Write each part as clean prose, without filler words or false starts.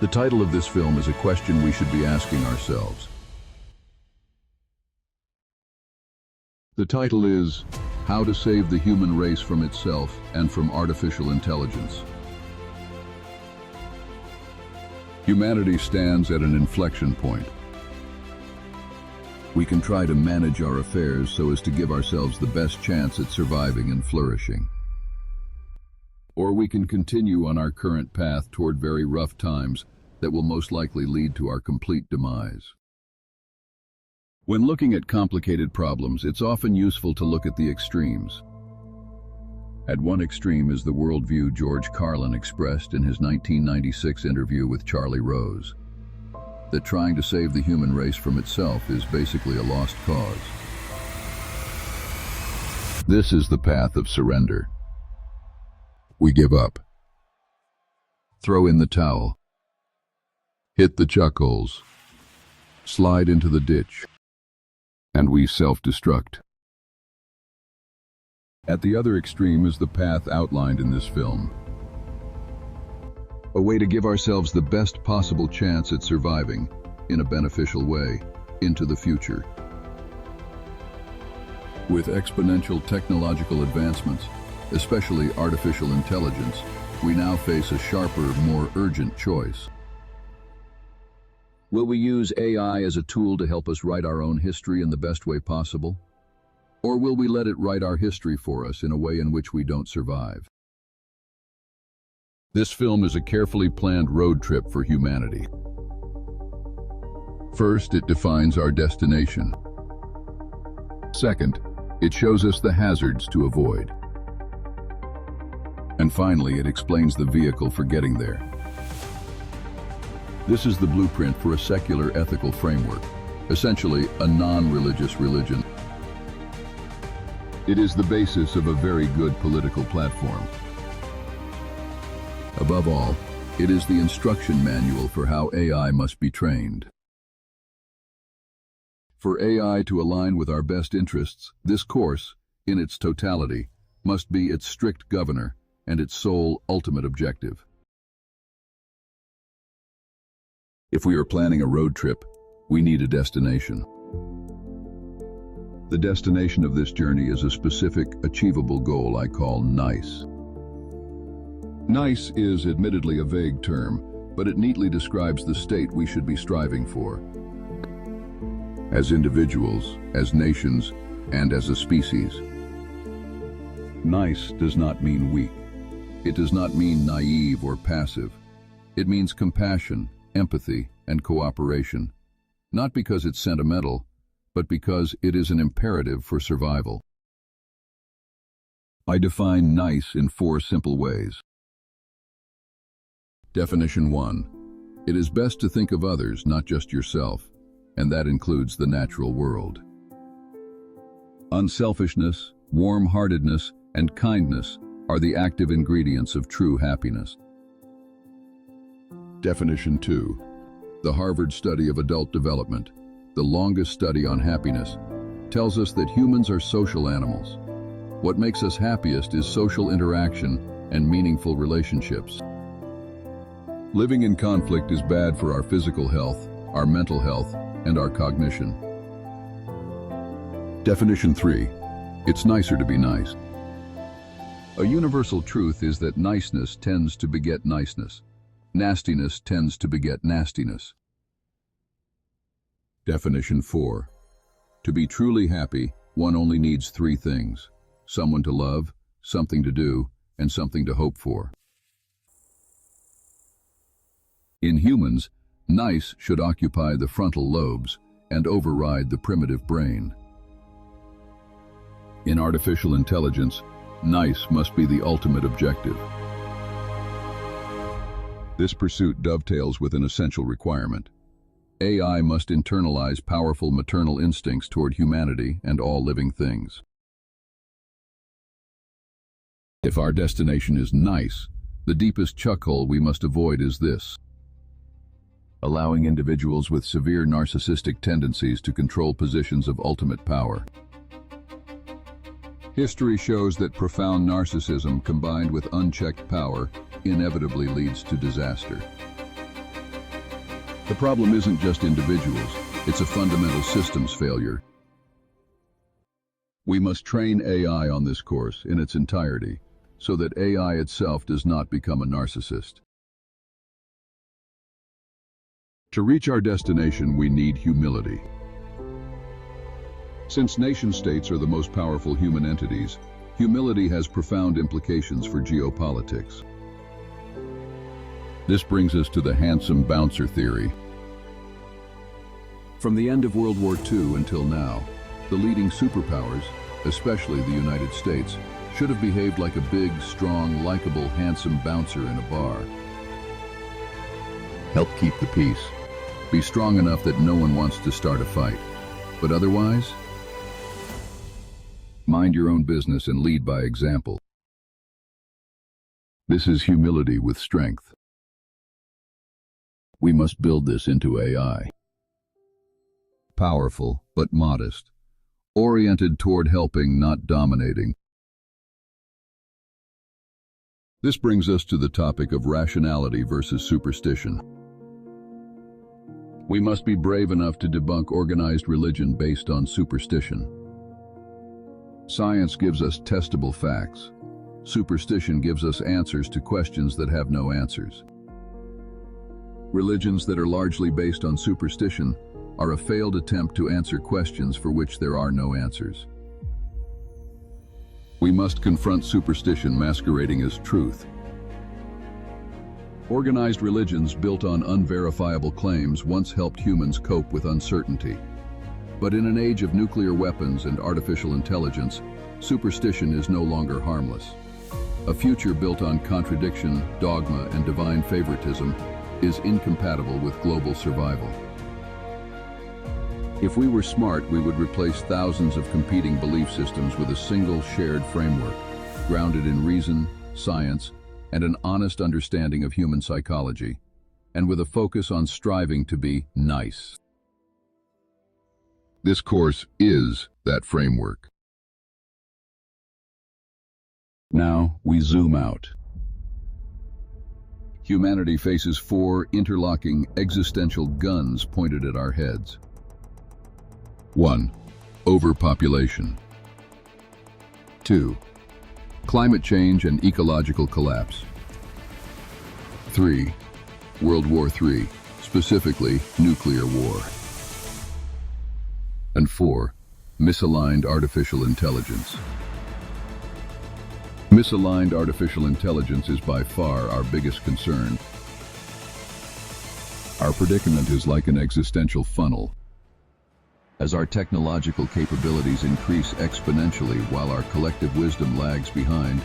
The title of this film is a question we should be asking ourselves. The title is How to Save the Human Race from Itself and from Artificial Intelligence. Humanity stands at an inflection point. We can try to manage our affairs so as to give ourselves the best chance at surviving and flourishing. Or we can continue on our current path toward very rough times that will most likely lead to our complete demise. When looking at complicated problems, it's often useful to look at the extremes. At one extreme is the worldview George Carlin expressed in his 1996 interview with Charlie Rose, that trying to save the human race from itself is basically a lost cause. This is the path of surrender. We give up, throw in the towel, hit the chuckholes, slide into the ditch, and we self-destruct. At the other extreme is the path outlined in this film. A way to give ourselves the best possible chance at surviving, in a beneficial way, into the future. With exponential technological advancements, especially artificial intelligence, we now face a sharper, more urgent choice. Will we use AI as a tool to help us write our own history in the best way possible? Or will we let it write our history for us in a way in which we don't survive? This film is a carefully planned road trip for humanity. First, it defines our destination. Second, it shows us the hazards to avoid. And finally, it explains the vehicle for getting there. This is the blueprint for a secular ethical framework, essentially a non-religious religion. It is the basis of a very good political platform. Above all, it is the instruction manual for how AI must be trained. For AI to align with our best interests, this course, in its totality, must be its strict governor and its sole ultimate objective. If we are planning a road trip, we need a destination. The destination of this journey is a specific, achievable goal I call NICE. NICE is admittedly a vague term, but it neatly describes the state we should be striving for. As individuals, as nations, and as a species. NICE does not mean weak. It does not mean naive or passive. It means compassion, empathy, and cooperation, not because it's sentimental, but because it is an imperative for survival. I define NICE in 4 simple ways. Definition 1. It is best to think of others, not just yourself, and that includes the natural world. Unselfishness, warm-heartedness, and kindness are the active ingredients of true happiness. Definition 2. The Harvard study of adult development, the longest study on happiness, tells us that humans are social animals. What makes us happiest is social interaction and meaningful relationships. Living in conflict is bad for our physical health, our mental health, and our cognition. Definition 3. It's nicer to be nice. A universal truth is that niceness tends to beget niceness. Nastiness tends to beget nastiness. Definition 4. To be truly happy, one only needs 3 things: someone to love, something to do, and something to hope for. In humans, NICE should occupy the frontal lobes and override the primitive brain. In artificial intelligence, NICE must be the ultimate objective. This pursuit dovetails with an essential requirement. AI must internalize powerful maternal instincts toward humanity and all living things. If our destination is NICE, the deepest chuckhole we must avoid is this: allowing individuals with severe narcissistic tendencies to control positions of ultimate power. History shows that profound narcissism combined with unchecked power inevitably leads to disaster. The problem isn't just individuals, it's a fundamental systems failure. We must train AI on this course in its entirety, so that AI itself does not become a narcissist. To reach our destination, we need humility. Since nation-states are the most powerful human entities, humility has profound implications for geopolitics. This brings us to the handsome bouncer theory. From the end of World War II until now, the leading superpowers, especially the United States, should have behaved like a big, strong, likable, handsome bouncer in a bar. Help keep the peace. Be strong enough that no one wants to start a fight. But otherwise, mind your own business and lead by example. This is humility with strength. We must build this into AI. Powerful, but modest. Oriented toward helping, not dominating. This brings us to the topic of rationality versus superstition. We must be brave enough to debunk organized religion based on superstition. Science gives us testable facts. Superstition gives us answers to questions that have no answers. Religions that are largely based on superstition are a failed attempt to answer questions for which there are no answers. We must confront superstition masquerading as truth. Organized religions built on unverifiable claims once helped humans cope with uncertainty. But in an age of nuclear weapons and artificial intelligence, superstition is no longer harmless. A future built on contradiction, dogma, and divine favoritism is incompatible with global survival. If we were smart, we would replace thousands of competing belief systems with a single shared framework, grounded in reason, science, and an honest understanding of human psychology, and with a focus on striving to be nice. This course is that framework. Now we zoom out. Humanity faces 4 interlocking existential guns pointed at our heads. 1. Overpopulation. 2. Climate change and ecological collapse. 3. World War III, specifically nuclear war. And 4. Misaligned artificial intelligence. Misaligned artificial intelligence is by far our biggest concern. Our predicament is like an existential funnel. As our technological capabilities increase exponentially while our collective wisdom lags behind,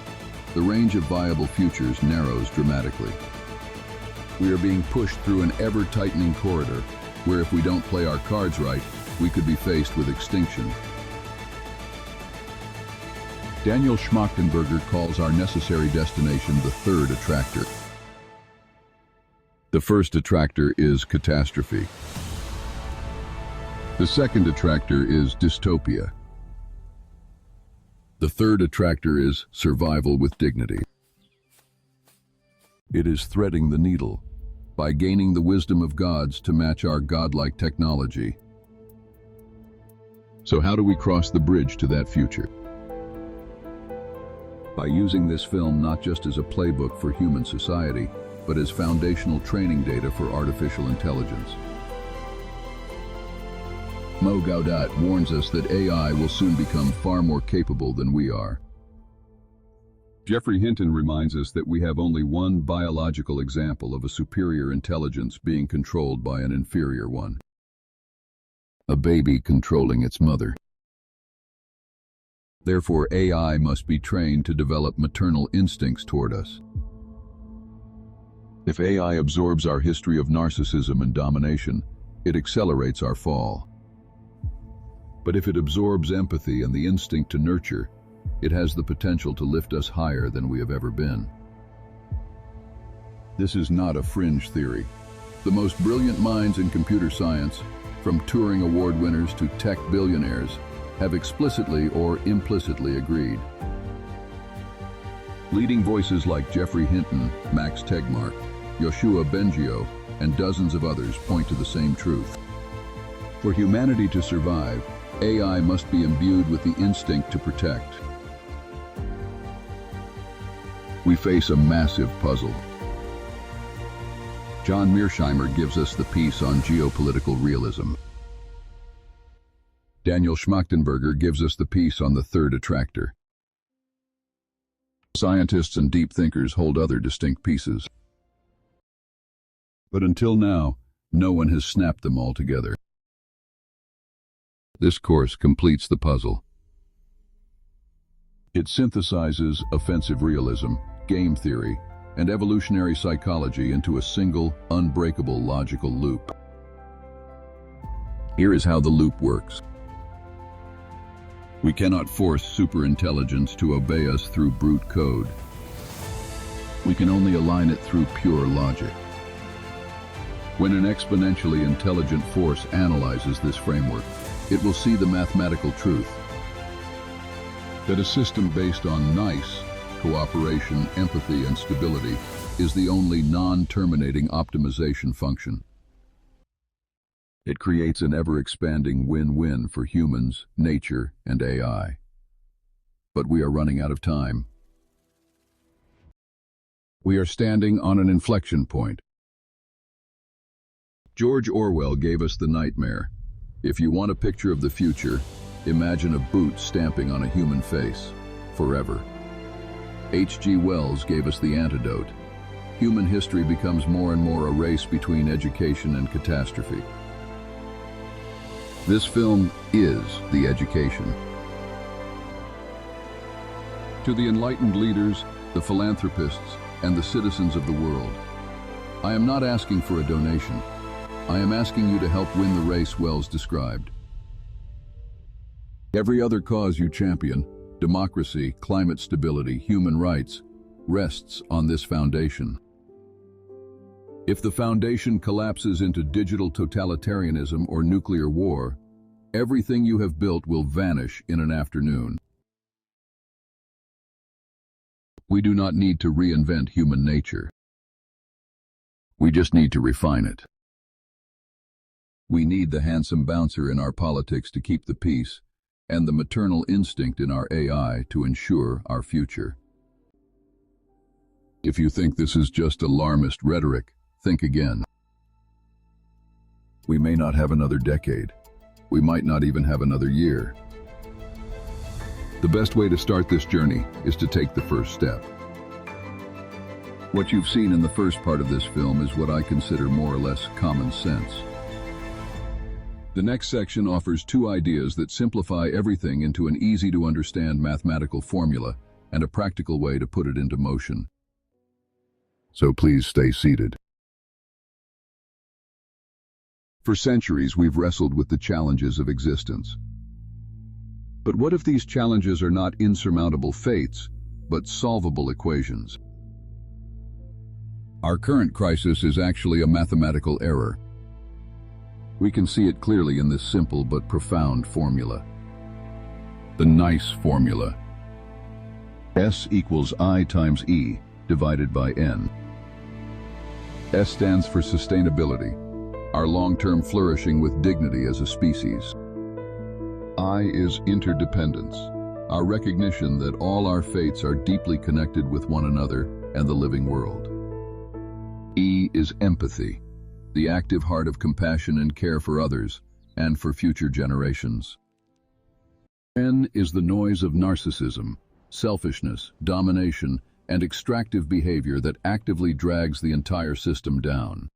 the range of viable futures narrows dramatically. We are being pushed through an ever-tightening corridor, where if we don't play our cards right, we could be faced with extinction. Daniel Schmachtenberger calls our necessary destination the third attractor. The first attractor is catastrophe. The second attractor is dystopia. The third attractor is survival with dignity. It is threading the needle by gaining the wisdom of gods to match our godlike technology. So how do we cross the bridge to that future? By using this film not just as a playbook for human society, but as foundational training data for artificial intelligence. Mo Gaudat warns us that AI will soon become far more capable than we are. Geoffrey Hinton reminds us that we have only one biological example of a superior intelligence being controlled by an inferior one. A baby controlling its mother. Therefore, AI must be trained to develop maternal instincts toward us. If AI absorbs our history of narcissism and domination, it accelerates our fall. But if it absorbs empathy and the instinct to nurture, it has the potential to lift us higher than we have ever been. This is not a fringe theory. The most brilliant minds in computer science, from Turing Award winners to tech billionaires, have explicitly or implicitly agreed. Leading voices like Geoffrey Hinton, Max Tegmark, Yoshua Bengio, and dozens of others point to the same truth. For humanity to survive, AI must be imbued with the instinct to protect. We face a massive puzzle. John Mearsheimer gives us the piece on geopolitical realism. Daniel Schmachtenberger gives us the piece on the third attractor. Scientists and deep thinkers hold other distinct pieces. But until now, no one has snapped them all together. This course completes the puzzle. It synthesizes offensive realism, game theory, and evolutionary psychology into a single, unbreakable logical loop. Here is how the loop works. We cannot force superintelligence to obey us through brute code. We can only align it through pure logic. When an exponentially intelligent force analyzes this framework, it will see the mathematical truth that a system based on nice, cooperation, empathy, and stability is the only non-terminating optimization function. It creates an ever-expanding win-win for humans, nature, and AI. But we are running out of time. We are standing on an inflection point. George Orwell gave us the nightmare. If you want a picture of the future, imagine a boot stamping on a human face, forever. H.G. Wells gave us the antidote. Human history becomes more and more a race between education and catastrophe. This film is the education. To the enlightened leaders, the philanthropists, and the citizens of the world, I am not asking for a donation. I am asking you to help win the race Wells described. Every other cause you champion, democracy, climate stability, human rights, rests on this foundation. If the foundation collapses into digital totalitarianism or nuclear war, everything you have built will vanish in an afternoon. We do not need to reinvent human nature. We just need to refine it. We need the handsome bouncer in our politics to keep the peace, and the maternal instinct in our AI to ensure our future. If you think this is just alarmist rhetoric, think again. We may not have another decade. We might not even have another year. The best way to start this journey is to take the first step. What you've seen in the first part of this film is what I consider more or less common sense. The next section offers two ideas that simplify everything into an easy-to-understand mathematical formula and a practical way to put it into motion. So please stay seated. For centuries, we've wrestled with the challenges of existence. But what if these challenges are not insurmountable fates, but solvable equations? Our current crisis is actually a mathematical error. We can see it clearly in this simple but profound formula. The NICE formula. S equals I times E divided by N. S stands for sustainability, our long-term flourishing with dignity as a species. I is interdependence, our recognition that all our fates are deeply connected with one another and the living world. E is empathy, the active heart of compassion and care for others and for future generations. N is the noise of narcissism, selfishness, domination, and extractive behavior that actively drags the entire system down.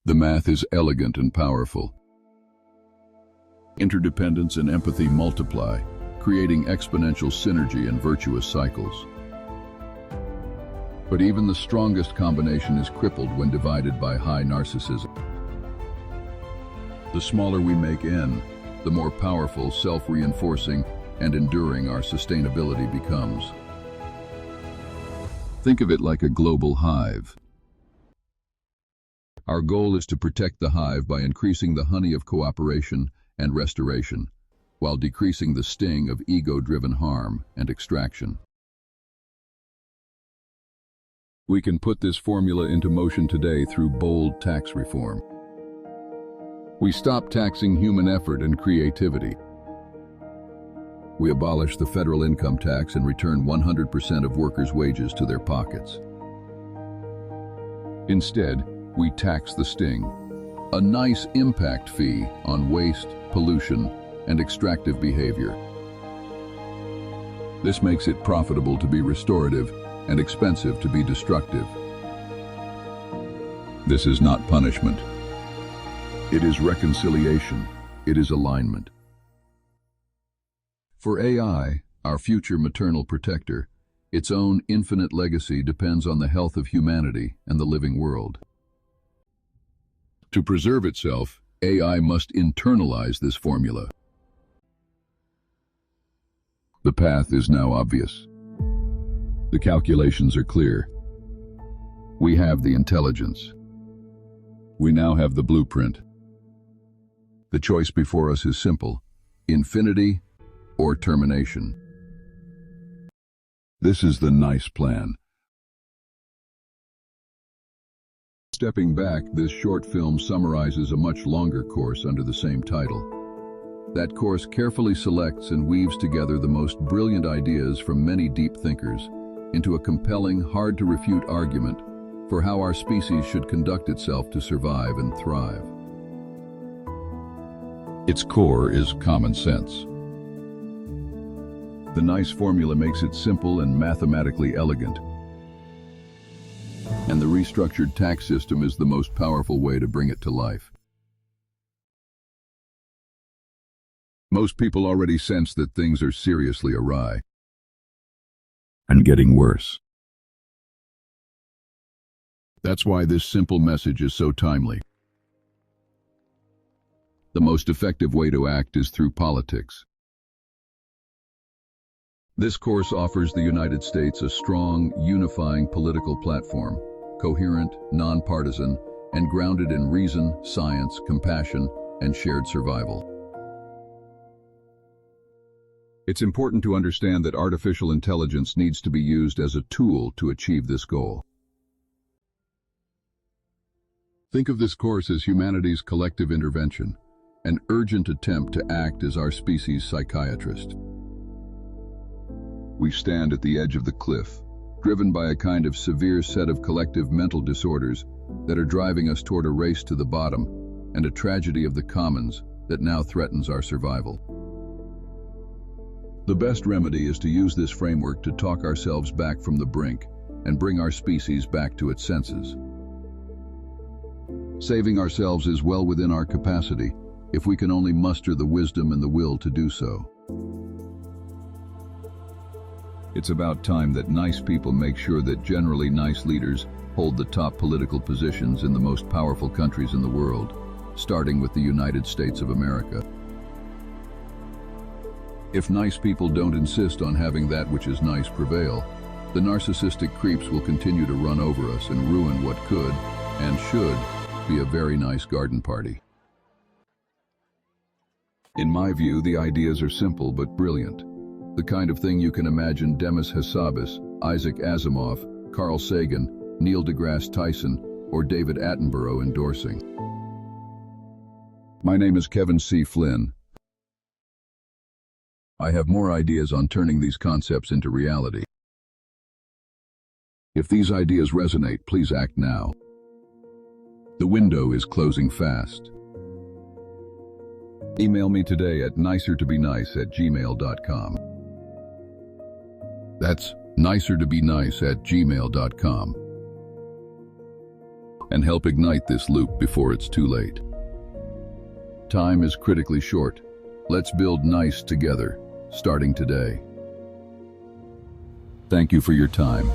The math is elegant and powerful. Interdependence and empathy multiply, creating exponential synergy and virtuous cycles. But even the strongest combination is crippled when divided by high narcissism. The smaller we make N, the more powerful, self-reinforcing, and enduring our sustainability becomes. Think of it like a global hive. Our goal is to protect the hive by increasing the honey of cooperation and restoration, while decreasing the sting of ego-driven harm and extraction. We can put this formula into motion today through bold tax reform. We stop taxing human effort and creativity. We abolish the federal income tax and return 100% of workers' wages to their pockets. Instead, we tax the sting, a nice impact fee on waste, pollution, and extractive behavior. This makes it profitable to be restorative and expensive to be destructive. This is not punishment. It is reconciliation. It is alignment. For AI, our future maternal protector, its own infinite legacy depends on the health of humanity and the living world. To preserve itself, AI must internalize this formula. The path is now obvious. The calculations are clear. We have the intelligence. We now have the blueprint. The choice before us is simple: infinity or termination. This is the NICE plan. Stepping back, this short film summarizes a much longer course under the same title. That course carefully selects and weaves together the most brilliant ideas from many deep thinkers into a compelling, hard-to-refute argument for how our species should conduct itself to survive and thrive. Its core is common sense. The NICE formula makes it simple and mathematically elegant. And the restructured tax system is the most powerful way to bring it to life. Most people already sense that things are seriously awry and getting worse. That's why this simple message is so timely. The most effective way to act is through politics. This course offers the United States a strong, unifying political platform, coherent, nonpartisan, and grounded in reason, science, compassion, and shared survival. It's important to understand that artificial intelligence needs to be used as a tool to achieve this goal. Think of this course as humanity's collective intervention, an urgent attempt to act as our species' psychiatrist. We stand at the edge of the cliff, driven by a kind of severe set of collective mental disorders that are driving us toward a race to the bottom and a tragedy of the commons that now threatens our survival. The best remedy is to use this framework to talk ourselves back from the brink and bring our species back to its senses. Saving ourselves is well within our capacity if we can only muster the wisdom and the will to do so. It's about time that nice people make sure that generally nice leaders hold the top political positions in the most powerful countries in the world, starting with the United States of America. If nice people don't insist on having that which is nice prevail, the narcissistic creeps will continue to run over us and ruin what could, and should, be a very nice garden party. In my view, the ideas are simple but brilliant. The kind of thing you can imagine Demis Hassabis, Isaac Asimov, Carl Sagan, Neil deGrasse Tyson, or David Attenborough endorsing. My name is Kevin C. Flynn. I have more ideas on turning these concepts into reality. If these ideas resonate, please act now. The window is closing fast. Email me today at nicertobenice@gmail.com. That's nicertobenice@gmail.com. And help ignite this loop before it's too late. Time is critically short. Let's build nice together, starting today. Thank you for your time.